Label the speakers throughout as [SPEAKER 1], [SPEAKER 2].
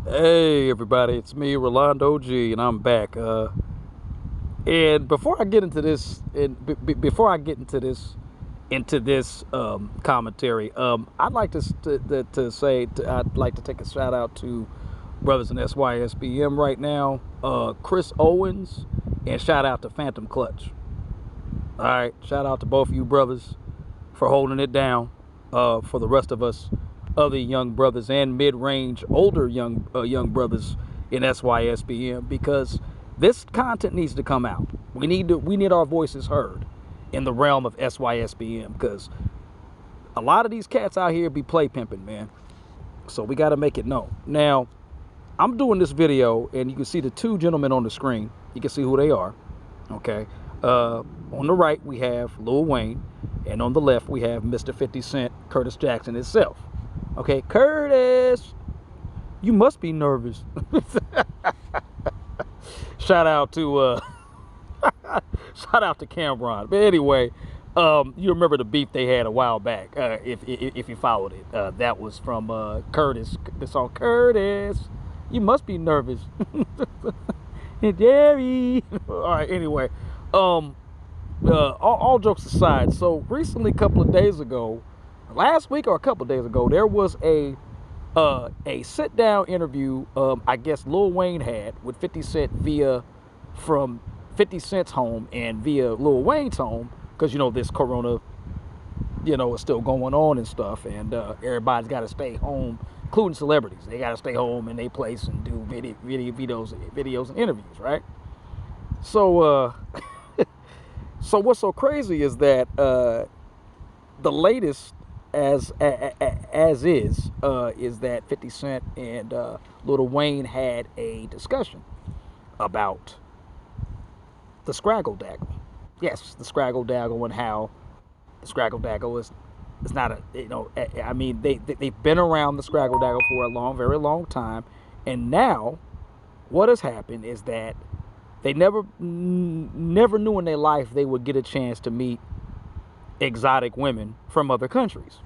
[SPEAKER 1] Hey everybody, it's me, Rolando G, and I'm back. And before I get into this, before I get into this commentary, I'd like to say I'd like to take a shout out to brothers in SYSBM right now, Chris Owens, and shout out to Phantom Clutch. All right, shout out to both of you brothers for holding it down for the rest of us other young brothers and mid-range older young brothers in SYSBM, because this content needs to come out. We need our voices heard in the realm of SYSBM, because a lot of these cats out here be play pimping, man. So we got to make it known. Now, I'm doing this video, and you can see the two gentlemen on the screen. You can see who they are. Okay. On the right, we have Lil Wayne, and on the left, we have Mr. 50 Cent, Curtis Jackson himself. Okay, Curtis, you must be nervous. Shout out to shout out to Cameron. But anyway, you remember the beef they had a while back? If you followed it, that was from Curtis. The song Curtis, you must be nervous. Jerry. All right. Anyway, all jokes aside, so recently, a couple of days ago, last week or a couple of days ago, there was a sit down interview. I guess Lil Wayne had with 50 Cent from 50 Cent's home and via Lil Wayne's home, because this Corona, is still going on and stuff, and everybody's got to stay home, including celebrities. They got to stay home in their place and do videos and interviews, right? So, so what's so crazy is that the latest is that 50 Cent and Lil Wayne had a discussion about the Scraggle Daggle. Yes, the Scraggle Daggle, and how the Scraggle Daggle is not I mean, they've been around the Scraggle Daggle for a very long time, and now what has happened is that they never knew in their life they would get a chance to meet exotic women from other countries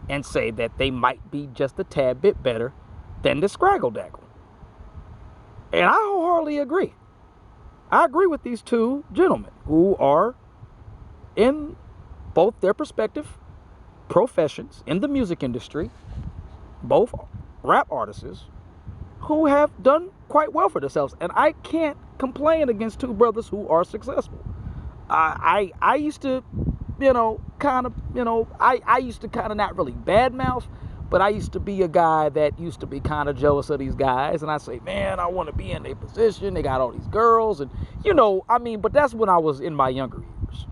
[SPEAKER 1] and say that they might be just a tad bit better than the Scraggle Daggle. And I wholeheartedly agree. I agree with these two gentlemen who are, in both their respective professions in the music industry, both rap artists who have done quite well for themselves. And I can't complain against two brothers who are successful. I used to, I used to kind of not really badmouth, but I used to be a guy that used to be kind of jealous of these guys. And I say, man, I want to be in their position. They got all these girls. And, but that's when I was in my younger years.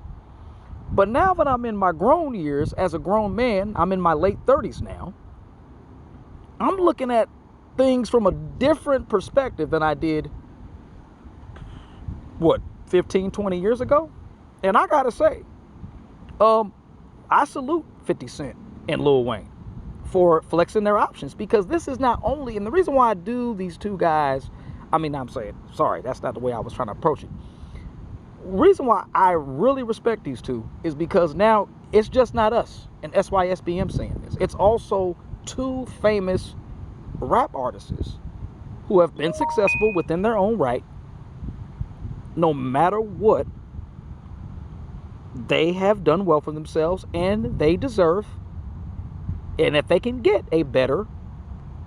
[SPEAKER 1] But now that I'm in my grown years, as a grown man, I'm in my late 30s now, I'm looking at things from a different perspective than I did, 15, 20 years ago? And I gotta say, I salute 50 Cent and Lil Wayne for flexing their options, because this is not only, and the reason why I do these two guys, that's not the way I was trying to approach it. The reason why I really respect these two is because now it's just not us and SYSBM saying this. It's also two famous rap artists who have been successful within their own right. No matter what, they have done well for themselves, and they deserve, and if they can get a better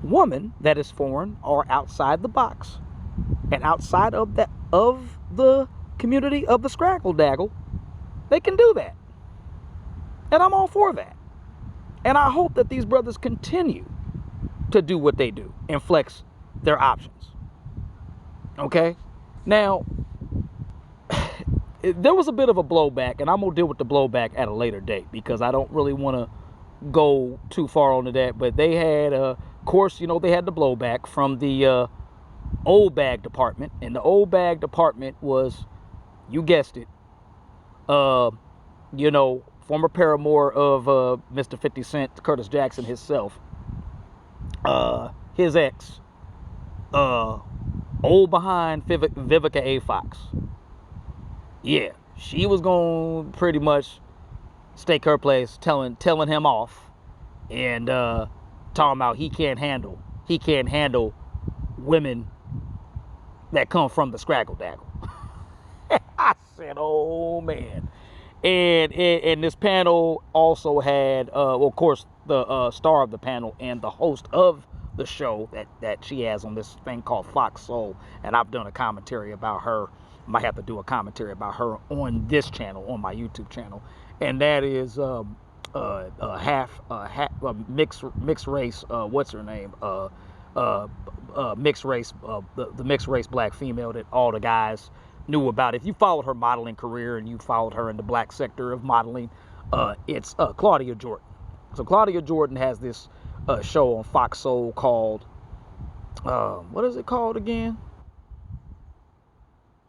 [SPEAKER 1] woman that is foreign or outside the box and outside of the community of the Scraggle Daggle, they can do that. And I'm all for that. And I hope that these brothers continue to do what they do and flex their options. Okay? Now, there was a bit of a blowback, and I'm going to deal with the blowback at a later date, because I don't really want to go too far onto that. But they had, of course, they had the blowback from the old bag department. And the old bag department was, you guessed it, former paramour of Mr. 50 Cent, Curtis Jackson himself, his ex, old behind Vivica A. Fox. Yeah, she was going to pretty much stake her place, telling him off, and talking about he can't handle women that come from the Scraggle Daggle. I said, oh man. And this panel also had, well, of course, the star of the panel and the host of the show that she has on this thing called Fox Soul. And I've done a commentary about her. Might have to do a commentary about her on this channel, on my YouTube channel. And that is mixed race. What's her name? Mixed race. The mixed race black female that all the guys knew about. If you followed her modeling career and you followed her in the black sector of modeling, it's Claudia Jordan. So Claudia Jordan has this show on Fox Soul called, what is it called again?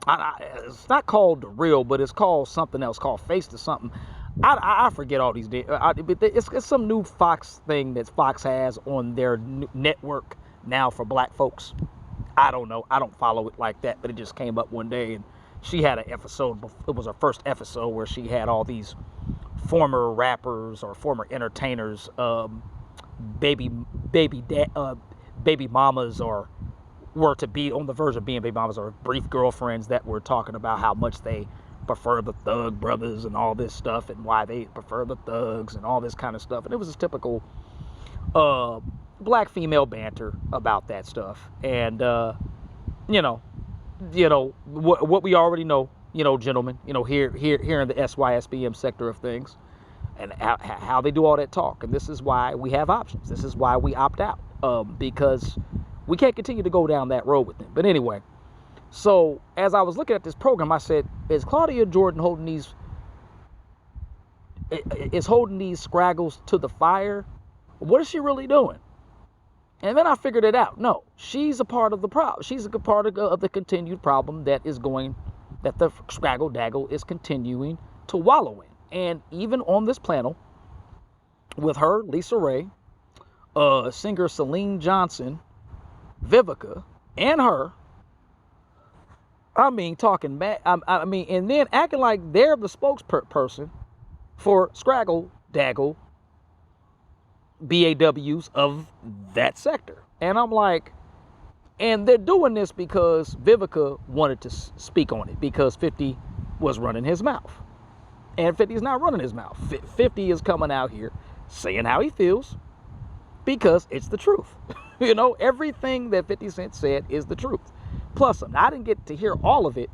[SPEAKER 1] It's not called The Real, but it's called something else, called Face to something. I forget all these days. It's some new Fox thing that Fox has on their network now for black folks. I don't know. I don't follow it like that, but it just came up one day, and she had an episode. It was her first episode where she had all these former rappers or former entertainers, baby mamas, or were to be on the verge of being baby mamas, or brief girlfriends that were talking about how much they prefer the Thug Brothers and all this stuff, and why they prefer the Thugs and all this kind of stuff. And it was this typical black female banter about that stuff. And what we already know, gentlemen, here in the SYSBM sector of things, and how they do all that talk. And this is why we have options. This is why we opt out, because we can't continue to go down that road with them. But anyway, so as I was looking at this program, I said, is Claudia Jordan holding these scraggles to the fire? What is she really doing? And then I figured it out. No, she's a part of the problem. She's a part of the continued problem that the Scraggle Daggle is continuing to wallow in. And even on this panel, with her, Lisa Ray, singer Celine Johnson, Vivica, and her, talking back. And then acting like they're the spokesperson for Scraggle Daggle BAWs of that sector. And I'm like, and they're doing this because Vivica wanted to speak on it, because 50 was running his mouth. And 50 is not running his mouth. 50 is coming out here saying how he feels, because it's the truth. Everything that 50 Cent said is the truth. Plus, I didn't get to hear all of it,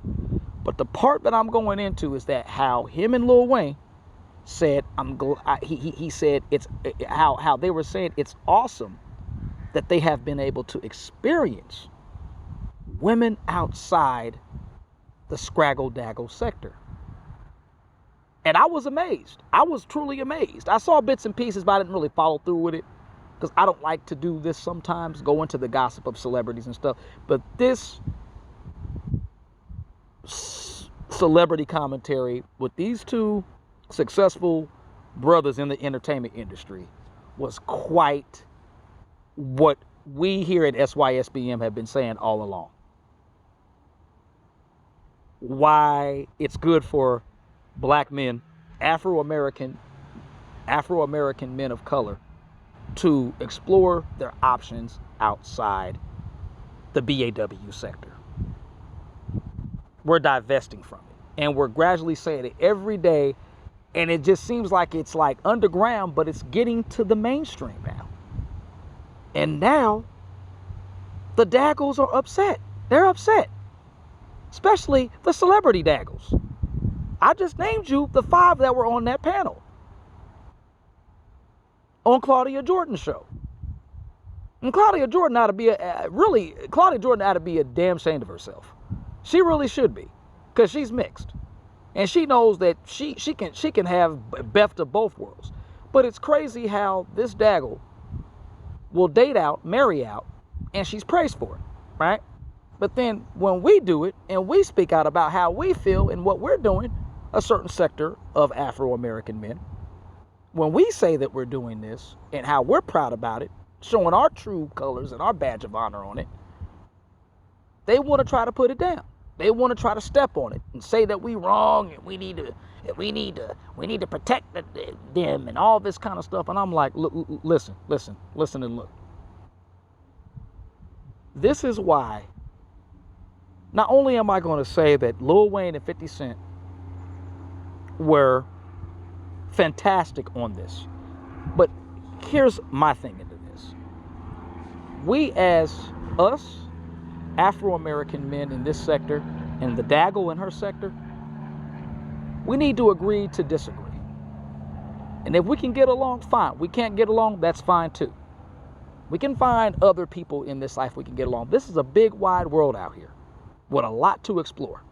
[SPEAKER 1] but the part that I'm going into is that how him and Lil Wayne said, he said it's how they were saying it's awesome that they have been able to experience women outside the Scraggle Daggle sector. And I was amazed. I was truly amazed. I saw bits and pieces, but I didn't really follow through with it, because I don't like to do this sometimes, go into the gossip of celebrities and stuff. But this celebrity commentary with these two successful brothers in the entertainment industry was quite what we here at SYSBM have been saying all along. Why it's good for black men, Afro-American men of color, to explore their options outside the BAW sector. We're divesting from it, and we're gradually saying it every day, and it just seems like it's like underground, but it's getting to the mainstream now. And now the Daggles are upset. They're upset, especially the celebrity Daggles. I just named you the 5 that were on that panel on Claudia Jordan's show. And Claudia Jordan ought to be a damn ashamed of herself. She really should be, because she's mixed, and she knows that she can have best of both worlds. But it's crazy how this Daggle will date out, marry out, and she's praised for it, right? But then when we do it and we speak out about how we feel and what we're doing, a certain sector of Afro-American men, when we say that we're doing this and how we're proud about it, showing our true colors and our badge of honor on it, they want to try to put it down. They want to try to step on it and say that we wrong and we need to protect them and all this kind of stuff. And I'm like, listen and look. This is why not only am I going to say that Lil Wayne and 50 Cent were fantastic on this, but here's my thing into this. We as us, Afro-American men in this sector and the Daggle in her sector, we need to agree to disagree. And if we can get along, fine. We can't get along, that's fine too. We can find other people in this life we can get along. This is a big, wide world out here with a lot to explore,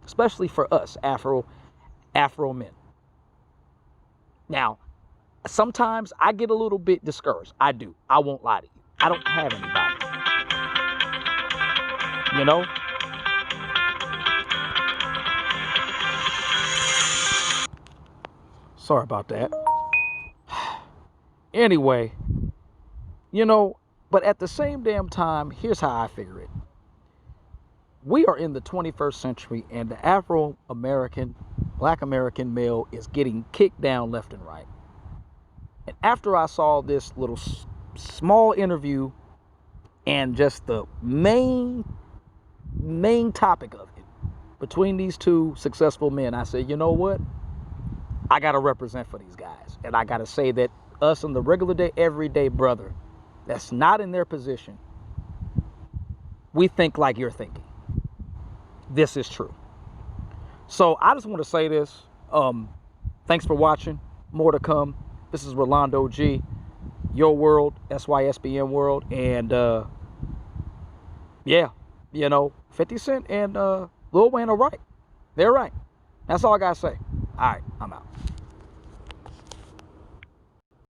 [SPEAKER 1] especially for us Afro men. Now, sometimes I get a little bit discouraged. I do. I won't lie to you. I don't have anybody. You know? Sorry about that. Anyway, you know, but at the same damn time, here's how I figure it. We are in the 21st century, and the Afro-American, Black American male is getting kicked down left and right. And after I saw this little small interview and just the main topic of it between these two successful men, I said, you know what? I got to represent for these guys. And I got to say that us in the regular day, everyday brother that's not in their position, we think like you're thinking. This is true. So I just want to say this. Thanks for watching. More to come. This is Rolando G, your world, SYSBM world. And yeah, you know, 50 Cent and Lil Wayne are right. They're right. That's all I got to say. All right, I'm out.